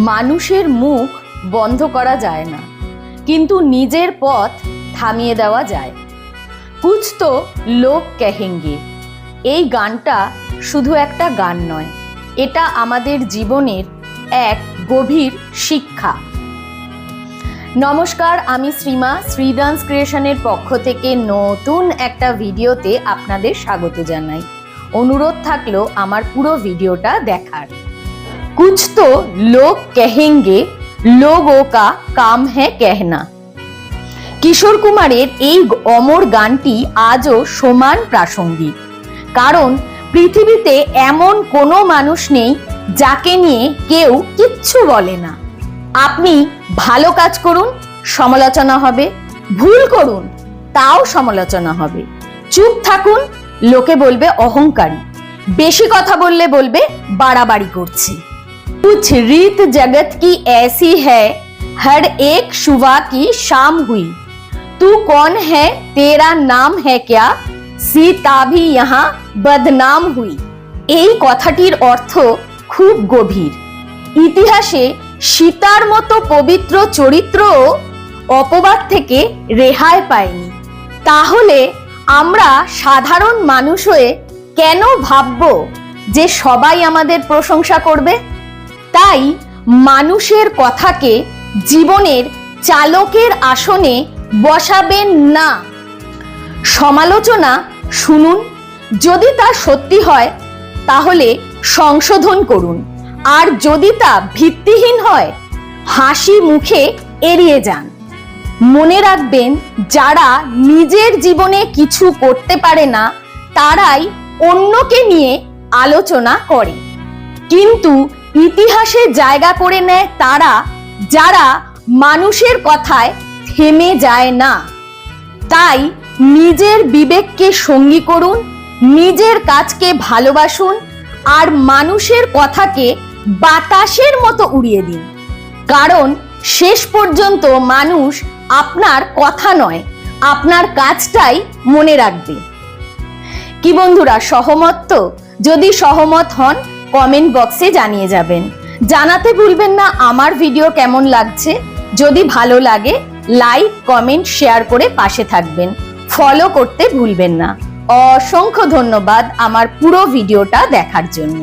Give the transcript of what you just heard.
মানুষের মুখ বন্ধ করা যায় না, কিন্তু নিজের পথ থামিয়ে দেওয়া যায়। কুছ তো লোক কহেঙ্গে, এই গানটা শুধু একটা গান নয়, এটা আমাদের জীবনের এক গভীর শিক্ষা। নমস্কার, আমি শ্রীমা, শ্রী ডান্স ক্রিয়েশনের পক্ষ থেকে নতুন একটা ভিডিওতে আপনাদের স্বাগত জানাই। অনুরোধ থাকলো আমার পুরো ভিডিওটা দেখার। कुछ तो लोग कहेंगे, लोगों का काम है कहना। কিশোর কুমারের এই অমর গানটি আজও সমান প্রাসঙ্গিক, কারণ পৃথিবীতে এমন কোনো মানুষ নেই যাকে নিয়ে কেউ কিচ্ছু বলে না। আপনি ভালো কাজ করুন, সমালোচনা হবে, ভুল করুন, তাও সমালোচনা হবে। চুপ থাকুন, লোকে বলবে অহংকারী, বেশি কথা বললে বলবে বাড়াবাড়ি করছে। कुछ रीत जगत की ऐसी है, हर एक सुबह की शाम हुई। तू कौन है, तेरा नाम है क्या, सीता भी यहाँ बदनाम हुई। এই কথাটির অর্থ খুব গভীর। ইতিহাসে সীতার মতো পবিত্র চরিত্রও অপবাদ থেকে রেহাই পায়নি। তাহলে আমরা সাধারণ মানুষ হয়ে কেন ভাববো যে সবাই আমাদের প্রশংসা করবে? তাই মানুষের কথাকে জীবনের চালকের আসনে বসাবেন না। সমালোচনা শুনুন, যদি তা সত্যি হয় তাহলে সংশোধন করুন, আর যদি তা ভিত্তিহীন হয় হাসি মুখে এড়িয়ে যান। মনে রাখবেন, যারা নিজের জীবনে কিছু করতে পারে না তারাই অন্যকে নিয়ে আলোচনা করে, কিন্তু ইতিহাসে জায়গা করে নেয় তারা যারা মানুষের কথায় থেমে যায় না। তাই নিজের বিবেককে সঙ্গী করুন, নিজের কাজকে ভালোবাসুন, আর মানুষের কথাকে বাতাসের মতো উড়িয়ে দিন, কারণ শেষ পর্যন্ত মানুষ আপনার কথা নয়, আপনার কাজটাই মনে রাখবে। কি বন্ধুরা, সহমত তো? যদি সহমত হন কমেন্ট বক্সে জানিয়ে যাবেন। জানাতে ভুলবেন না আমার ভিডিও কেমন লাগছে। যদি ভালো লাগে লাইক, কমেন্ট, শেয়ার করে পাশে থাকবেন। ফলো করতে ভুলবেন না। অসংখ্য ধন্যবাদ আমার পুরো ভিডিওটা দেখার জন্য।